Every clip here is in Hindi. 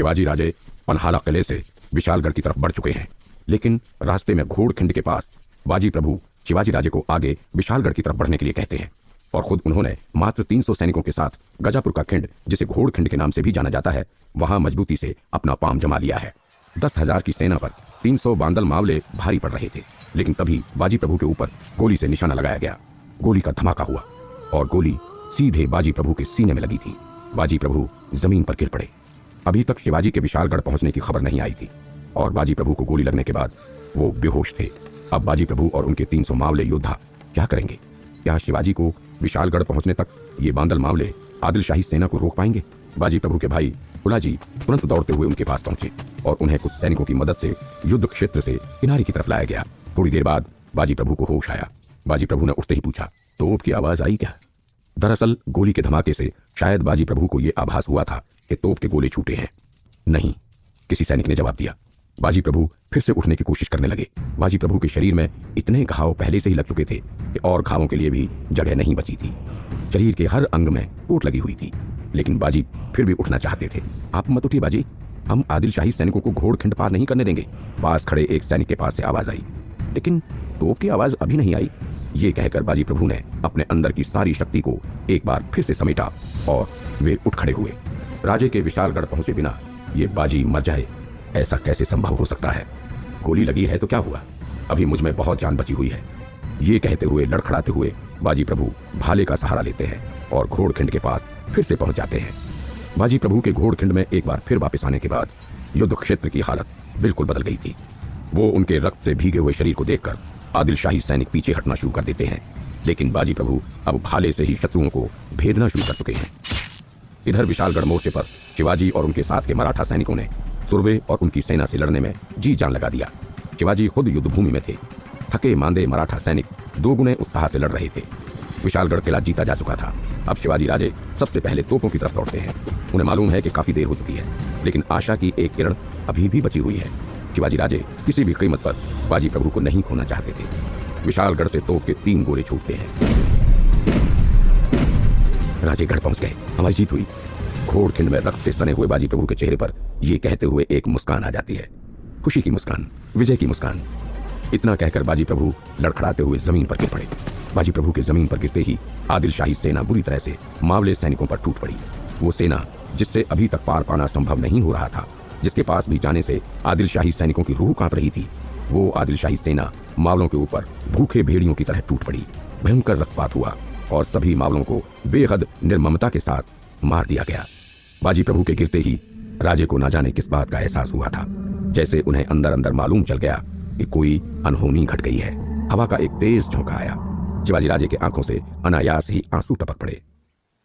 शिवाजी राजे पन्हाला किले से विशालगढ़ की तरफ बढ़ चुके हैं, लेकिन रास्ते में घोड़खिंड के पास बाजी प्रभु शिवाजी राजे को आगे विशालगढ़ की तरफ बढ़ने के लिए कहते हैं और खुद उन्होंने मात्र 300 सैनिकों के साथ गजापुर का खिंड, जिसे घोड़खिंड के नाम से भी जाना जाता है, वहां मजबूती से अपना पांव जमा लिया है। 10,000 की सेना पर 300 बांदल मावले भारी पड़ रहे थे, लेकिन तभी बाजी प्रभु के ऊपर गोली से निशाना लगाया गया। गोली का धमाका हुआ और गोली सीधे बाजी प्रभु के सीने में लगी थी। बाजी प्रभु जमीन पर गिर पड़े। अभी तक शिवाजी के विशालगढ़ पहुंचने की खबर नहीं आई थी और बाजी प्रभु को गोली लगने के बाद वो बेहोश थे। अब बाजी प्रभु और उनके 300 मावले योद्धा क्या करेंगे? क्या शिवाजी को विशालगढ़ पहुंचने तक ये बांदल मावले आदिल शाही सेना को रोक पाएंगे? बाजी प्रभु के भाई फुलाजी तुरंत दौड़ते हुए उनके पास पहुंचे और उन्हें कुछ सैनिकों की मदद से युद्ध क्षेत्र से किनारे की तरफ लाया गया। थोड़ी देर बाद बाजी प्रभु को होश आया। बाजी प्रभु ने उठते ही पूछा, तोप की आवाज आई क्या? दरअसल गोली के धमाके से शायद बाजी प्रभु को यह आभास हुआ था कि तोप के गोले छूटे हैं। नहीं, किसी सैनिक ने जवाब दिया। बाजी प्रभु फिर से उठने की कोशिश करने लगे। बाजी प्रभु के शरीर में इतने घाव पहले से ही लग चुके थे कि और घावों के लिए भी जगह नहीं बची थी। शरीर के हर अंग में चोट लगी हुई थी, लेकिन बाजी फिर भी उठना चाहते थे। आप मत उठिए बाजी, हम आदिल शाही सैनिकों को घोड़खिंड पार नहीं करने देंगे। पास खड़े एक सैनिक के पास से आवाज आई, लेकिन तोप की आवाज अभी नहीं आई। ये कहकर बाजी प्रभु ने अपने अंदर की सारी शक्ति को एक बार फिर से समेटा और वे उठ खड़े हुए। राजे के विशालगढ़ पहुंचे बिना ये बाजी मर जाए, ऐसा कैसे संभव हो सकता है? गोली लगी है तो क्या हुआ, अभी मुझ में बहुत जान बची हुई है। ये कहते हुए लड़खड़ाते हुए बाजी प्रभु भाले का सहारा लेते हैं और घोड़खिंड के पास फिर से पहुंच जाते हैं। बाजी प्रभु के घोड़खिंड में एक बार फिर वापस आने के बाद युद्ध क्षेत्र की हालत बिल्कुल बदल गई थी। वो उनके रक्त से भीगे हुए शरीर को देखकर आदिल शाही सैनिक पीछे हटना शुरू कर देते हैं, लेकिन बाजी प्रभु अब भाले से ही शत्रुओं को भेदना शुरू कर चुके हैं। इधर विशालगढ़ मोर्चे पर शिवाजी और उनके साथ के मराठा सैनिकों ने सुरवे और उनकी सेना से लड़ने में जी जान लगा दिया। शिवाजी खुद युद्ध भूमि में थे। थके मांदे मराठा सैनिक दोगुने उत्साह से लड़ रहे थे। विशालगढ़ किला जीता जा चुका था। अब शिवाजी राजे सबसे पहले तोपों की तरफ दौड़ते हैं। उन्हें मालूम है कि काफी देर हो चुकी है, लेकिन आशा की एक किरण अभी भी बची हुई है। शिवाजी राजे किसी भी कीमत पर बाजी प्रभु को नहीं खोना चाहते थे। विशालगढ़ से तोप के 3 गोले छूटते हैं। राजे गढ़ पहुंच गए, हमारी जीत हुई। घोड़खिंड में रक्त से सने हुए बाजी प्रभु के चेहरे पर ये कहते हुए एक मुस्कान आ जाती है, खुशी की मुस्कान, विजय की मुस्कान। इतना कहकर बाजी प्रभु लड़खड़ाते हुए जमीन पर गिर पड़े। बाजी प्रभु के जमीन पर गिरते ही आदिल शाही सेना बुरी तरह से मावले सैनिकों पर टूट पड़ी। वो सेना जिससे अभी तक पार पाना संभव नहीं हो रहा था, जिसके पास भी जाने से आदिल शाही सैनिकों की रूह कांप रही थी, वो आदिल शाही सेना मावलों के ऊपर भूखे भेड़ियों की तरह टूट पड़ी। भयंकर रक्तपात हुआ और सभी मावलों को बेहद निर्ममता के साथ मार दिया गया। बाजी प्रभु के गिरते ही राजे को न जाने किस बात का एहसास हुआ था, जैसे उन्हें अंदर अंदर मालूम चल गया कि कोई अनहोनी घट गई है। हवा का एक तेज झोंका आया। शिवाजी राजे के आंखों से अनायास ही आंसू टपक पड़े।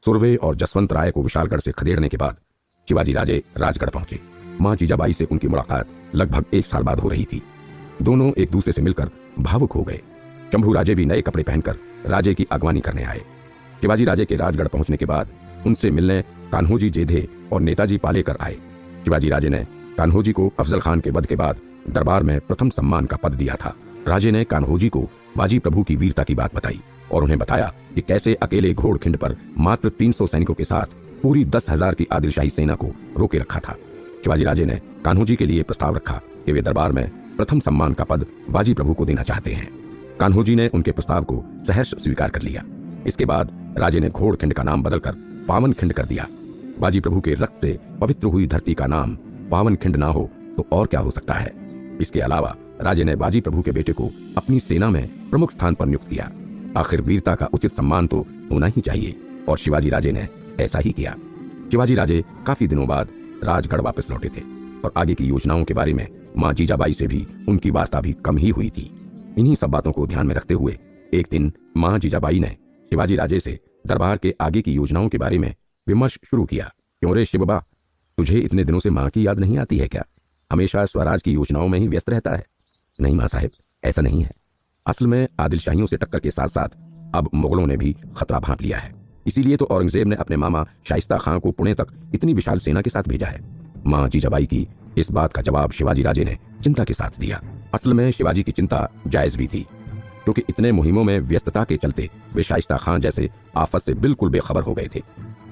सुरवे और जसवंत राय को विशालगढ़ से खदेड़ने के बाद शिवाजी राजे राजगढ़ पहुंचे। मां जीजाबाई से उनकी मुलाकात लगभग 1 साल बाद हो रही थी। दोनों एक दूसरे से मिलकर भावुक हो गए। शंभू राजे भी नए कपड़े पहनकर राजे की अगवानी करने आए। शिवाजी राजे के राजगढ़ पहुंचने के बाद उनसे मिलने कान्होजी जेधे और नेताजी पालेकर आए। शिवाजी राजे ने कान्होजी को अफजल खान के वध के बाद दरबार में प्रथम सम्मान का पद दिया था। राजे ने कान्होजी को बाजी प्रभु की वीरता की बात बताई और उन्हें बताया कि कैसे अकेले घोड़खिंड पर मात्र 300 सैनिकों के साथ पूरी 10,000 की आदिल शाही सेना को रोके रखा था। शिवाजी राजे ने कान्होजी के लिए प्रस्ताव रखा कि वे दरबार में प्रथम सम्मान का पद बाजी प्रभु को देना चाहते हैं। कान्होजी ने उनके प्रस्ताव को सहर्ष स्वीकार कर लिया। इसके बाद राजे ने घोड़खिंड का नाम बदलकर पावन खिंड कर दिया। बाजी प्रभु के रक्त से पवित्र हुई धरती का नाम पावन खिंड ना हो तो और क्या हो सकता है। इसके अलावा राजे ने बाजी प्रभु के बेटे को अपनी सेना में प्रमुख स्थान पर नियुक्त किया। आखिर वीरता का उचित सम्मान तो होना ही चाहिए और शिवाजी राजे ने ऐसा ही किया। शिवाजी राजे काफी दिनों बाद राजगढ़ वापस लौटे थे और आगे की योजनाओं के बारे में मां जीजाबाई से भी उनकी वार्ता भी कम ही हुई थी। इन्हीं सब बातों को ध्यान में रखते हुए एक दिन मां जीजाबाई ने शिवाजी राजे से दरबार के आगे की योजनाओं के बारे में विमर्श शुरू किया। क्यों रे शिवबा, तुझे इतने दिनों से मां की याद नहीं आती है क्या? हमेशा स्वराज की योजनाओं में ही व्यस्त रहता है। नहीं मां साहिब, ऐसा नहीं है। असल में आदिल शाहियों से टक्कर के साथ साथ अब मुगलों ने भी खतरा भांप लिया है। इसीलिए तो औरंगजेब ने अपने मामा शाइस्ता खां को पुणे तक इतनी विशाल सेना के साथ भेजा है। मां जीजाबाई की इस बात का जवाब शिवाजी राजे ने चिंता के साथ दिया। असल में शिवाजी की चिंता जायज भी थी, क्योंकि इतने मुहिमों में व्यस्तता के चलते वे शाइस्ता खां जैसे आफत से बिल्कुल बेखबर हो गए थे।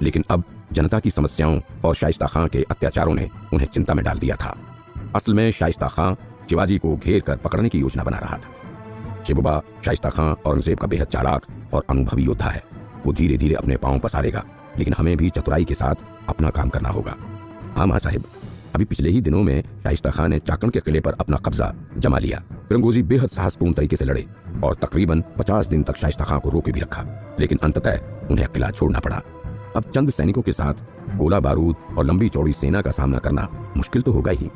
लेकिन अब जनता की समस्याओं और शाइस्ता खां के अत्याचारों ने उन्हें चिंता में डाल दिया था। असल में शाइस्ता खां शिवाजी को घेर कर पकड़ने की योजना बना रहा था। शिवबा, शाइस्ता खां औरंगजेब का बेहद चालाक और अनुभवी योद्धा है। वो धीरे धीरे अपने पांव पसारेगा, लेकिन हमें भी चतुराई के साथ अपना काम करना होगा। हाँ मां साहिब, अभी पिछले ही दिनों में शाइस्ता खां ने चाकण के किले पर अपना कब्जा जमा लिया। फिरंगोजी बेहद साहसपूर्ण तरीके से लड़े और तकरीबन 50 दिन तक शाइस्ता खां को रोके भी रखा, लेकिन अंततः उन्हें किला छोड़ना पड़ा। अब चंद सैनिकों के साथ गोला बारूद और लंबी चौड़ी सेना का सामना करना मुश्किल तो होगा ही।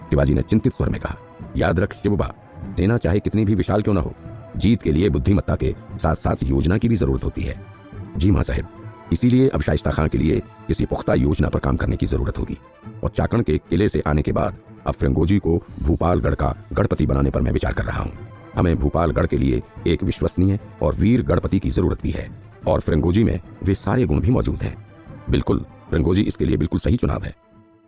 शिवाजी ने चिंतित स्वर में कहा, याद रख शिवबा, सेना चाहे कितनी भी विशाल क्यों न हो, जीत के लिए बुद्धिमत्ता के साथ साथ योजना की भी जरूरत होती है। जी मां साहिब, इसीलिए अब शाइस्ता खां के लिए किसी पुख्ता योजना पर काम करने की जरूरत होगी। और चाकण के किले से आने के बाद अब फिरंगोजी को भूपालगढ़ का गढ़पति बनाने पर मैं विचार कर रहा हूँ। हमें भूपालगढ़ के लिए एक विश्वसनीय और वीर गढ़पति की जरूरत भी है, और फिरंगोजी में वे सारे गुण भी मौजूद हैं। बिल्कुल, फिरंगोजी इसके लिए बिल्कुल सही चुनाव है।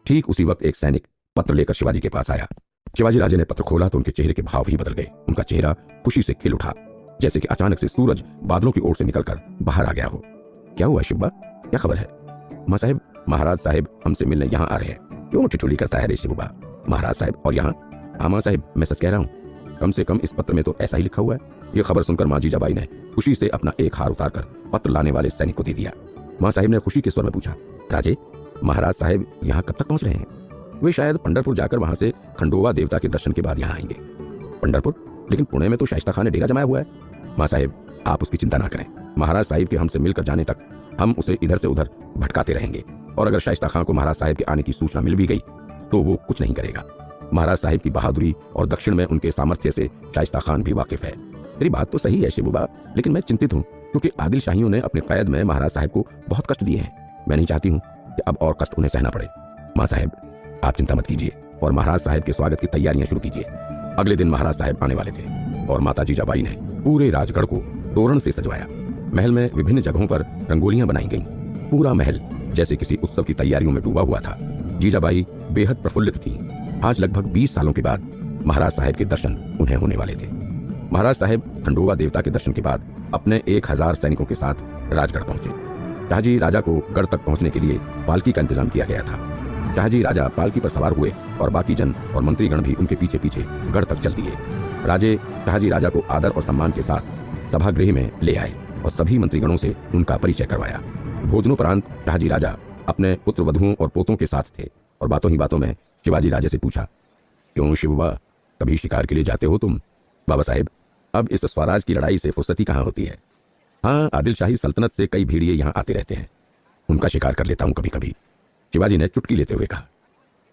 ठीक उसी वक्त एक सैनिक पत्र लेकर शिवाजी के पास आया। शिवाजी राजे ने पत्र खोला तो उनके चेहरे के भाव ही बदल गए। उनका चेहरा खुशी से खिल उठा, जैसे कि अचानक से सूरज बादलों की ओर से निकलकर बाहर आ गया हो। क्या हुआ शिवबा, क्या खबर है? मां साहिब, महाराज साहिब हमसे मिलने यहाँ आ रहे हैं। क्यों ठिठुली करता है रे शिवबा? महाराज साहिब और यहाँ? हाँ मां साहिब, मैं सच कह रहा हूँ। कम से कम इस पत्र में तो ऐसा ही लिखा हुआ है। यह खबर सुनकर मां जीजाबाई ने खुशी से अपना एक हार उतारकर पत्र लाने वाले सैनिक को दे दिया। मां साहिब ने खुशी के स्वर में पूछा, राजे, महाराज साहिब यहाँ कब तक पहुंच रहे हैं? वे शायद पंढरपुर जाकर वहां से खंडोवा देवता के दर्शन के बाद यहाँ आएंगे। पंढरपुर? लेकिन पुणे में तो शाइस्ता खां ने डेरा जमाया हुआ है। मां साहिब, आप उसकी चिंता ना करें। महाराज साहिब के हमसे मिलकर जाने तक हम उसे इधर से उधर भटकाते रहेंगे, और अगर शाइस्ता खां को महाराज साहिब के आने की सूचना मिल भी गई तो वो कुछ नहीं करेगा। महाराज साहिब की बहादुरी और दक्षिण में उनके सामर्थ्य से शाइस्ता खान भी वाकिफ है। तेरी बात तो सही है शिवबा, लेकिन मैं चिंतित हूँ, क्योंकि आदिल शाहियों ने अपने कैद में महाराज साहिब को बहुत कष्ट दिए हैं। मैं नहीं चाहती हूँ कि अब और कष्ट उन्हें सहना पड़े। मां साहिब, आप चिंता मत कीजिए और महाराज साहिब के स्वागत की तैयारियां शुरू कीजिए। अगले दिन महाराज साहिब आने वाले थे और माता जीजाबाई ने पूरे राजगढ़ को तोरण से सजवाया। महल में विभिन्न जगहों पर रंगोलियां बनाई गईं। पूरा महल जैसे किसी उत्सव की तैयारियों में डूबा हुआ था। जीजाबाई बेहद प्रफुल्लित थी। आज लगभग 20 सालों के बाद महाराज साहिब के दर्शन उन्हें होने वाले थे। महाराज साहिब खंडोवा देवता के दर्शन के बाद अपने 1000 सैनिकों के साथ राजगढ़ पहुंचे। शाहजी राजा को गढ़ तक पहुंचने के लिए पालकी का इंतजाम किया गया था। शाहजी राजा पालकी पर सवार हुए और बाकी जन और मंत्रीगण भी उनके पीछे पीछे गढ़ तक चल दिए। राजे शाहजी राजा को आदर और सम्मान के साथ सभागृह में ले आए और सभी मंत्रीगणों से उनका परिचय करवाया। भोजनोपरांत शाहजी राजा अपने पुत्र वधुओं और पोतों के साथ थे और बातों ही बातों में शिवाजी राजे से पूछा, क्यों शिवबा, कभी शिकार के लिए जाते हो तुम? बाबा साहेब, अब इस स्वराज की लड़ाई से फुर्सती कहाँ होती है। हाँ, आदिल शाही सल्तनत से कई भेड़िए यहाँ आते रहते हैं, उनका शिकार कर लेता हूँ कभी कभी, शिवाजी ने चुटकी लेते हुए कहा।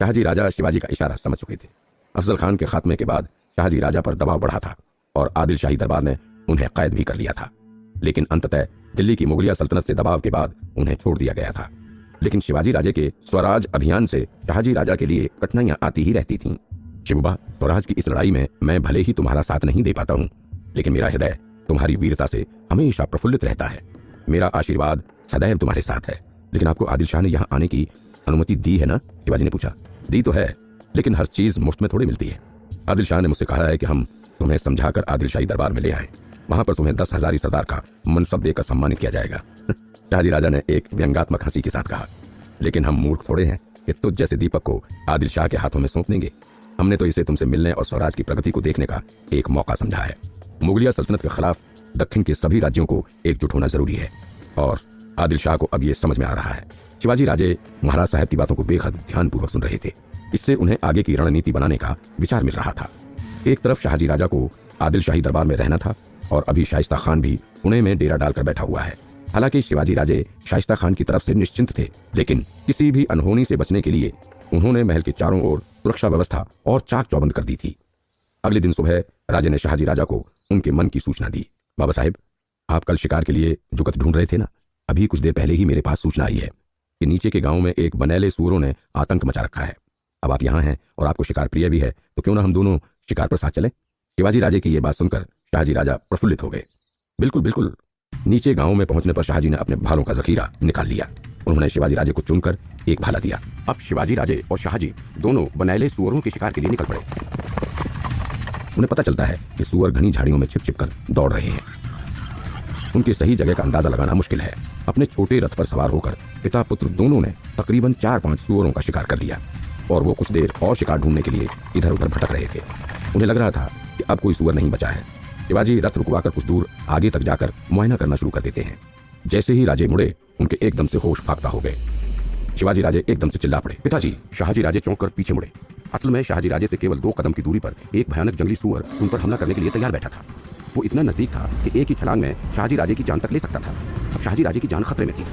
शाहजी राजा शिवाजी का इशारा समझ चुके थे। अफजल खान के खात्मे के बाद शाहजी राजा पर दबाव बढ़ा था और आदिल शाही दरबार ने उन्हें कैद भी कर लिया था, लेकिन अंततः दिल्ली की मुगलिया सल्तनत से दबाव के बाद उन्हें छोड़ दिया गया था। लेकिन शिवाजी राजे के स्वराज अभियान से शाहजी राजा के लिए कठिनाइयां आती ही रहती थीं। शिवबा, स्वराज की इस लड़ाई में मैं भले ही तुम्हारा साथ नहीं दे पाता हूँ, लेकिन मेरा हृदय तुम्हारी वीरता से हमेशा प्रफुल्लित रहता है। मेरा आशीर्वाद सदैव तुम्हारे साथ है। लेकिन आपको आदिल शाह ने यहाँ आने की अनुमति दी है ना? शिवाजी ने पूछा। दी तो है, लेकिन हर चीज मुफ्त में थोड़ी मिलती है। आदिल शाह ने मुझसे कहा है कि हम तुम्हें समझाकर आदिल शाही दरबार में ले आए, वहां पर तुम्हें 10 हजारी सरदार का मनसब देकर सम्मानित किया जाएगा। शाहजी राजा ने एक व्यंग्यात्मक हंसी के साथ कहा, लेकिन हम मूर्ख थोड़े हैं कि तुझ जैसे दीपक को आदिल शाह के हाथों में सौंप देंगे। हमने तो इसे तुमसे मिलने और स्वराज की प्रगति को देखने का एक मौका समझा है। मुगलिया सल्तनत के खिलाफ दक्षिण के सभी राज्यों को एकजुट होना जरूरी है, और आदिल शाह को अब ये समझ में आ रहा है। शिवाजी राजे महाराज साहब की बातों को बेहद ध्यानपूर्वक सुन रहे थे। इससे उन्हें आगे की रणनीति बनाने का विचार मिल रहा था। एक तरफ शाहजी राजा को आदिल शाही दरबार में रहना था और अभी शाइस्ता खान भी पुणे में डेरा डालकर बैठा हुआ है। हालांकि शिवाजी राजे शाइस्ता खान की तरफ से निश्चिंत थे, लेकिन किसी भी अनहोनी से बचने के लिए उन्होंने महल के चारों ओर सुरक्षा व्यवस्था और चाक चौबंद कर दी थी। अगले दिन सुबह राजे ने शाहजी राजा को उनके मन की सूचना दी। बाबा साहेब, आप कल शिकार के लिए जुगत ढूंढ रहे थे ना? अभी कुछ देर पहले ही मेरे पास सूचना आई है कि नीचे के गांव में एक बनेले सूअरों ने आतंक मचा रखा है। अब आप यहाँ हैं और आपको शिकार प्रिय भी है, तो क्यों ना हम दोनों शिकार पर साथ चलें? शिवाजी राजे की यह बात सुनकर शाहजी राजा प्रफुल्लित हो गए। बिल्कुल बिल्कुल। नीचे गांव में पहुंचने पर शाहजी ने अपने भालों का जखीरा निकाल लिया। उन्होंने शिवाजी राजे को चुनकर एक भाला दिया। अब शिवाजी राजे और शाहजी दोनों बनेले सूअरों के शिकार के लिए निकल पड़े। उन्हें पता चलता है कि सूअर घनी झाड़ियों में छिप छिप कर दौड़ रहे हैं। उनके सही जगह का अंदाजा लगाना मुश्किल है। अपने छोटे रथ पर सवार होकर पिता पुत्र दोनों ने तकरीबन 4-5 सूअरों का शिकार कर लिया और वो कुछ देर और शिकार ढूंढने के लिए इधर उधर भटक रहे थे। उन्हें लग रहा था कि अब कोई सूअर नहीं बचा है। शिवाजी रथ रुकवाकर कुछ दूर आगे तक जाकर मुआयना करना शुरू कर देते हैं। जैसे ही राजे मुड़े, उनके एकदम से होश फाख्ता हो गए। शिवाजी राजे एकदम से चिल्ला पड़े, पिताजी! शाहजी राजे चौंक कर पीछे मुड़े। असल में शाहजी राजे से केवल 2 कदम की दूरी पर एक भयानक जंगली सूअर उन पर हमला करने के लिए तैयार बैठा था। वो इतना नजदीक था कि एक ही छलांग में शाहजी राजे की जान तक ले सकता था। अब शाहजी राजे की जान खतरे में थी।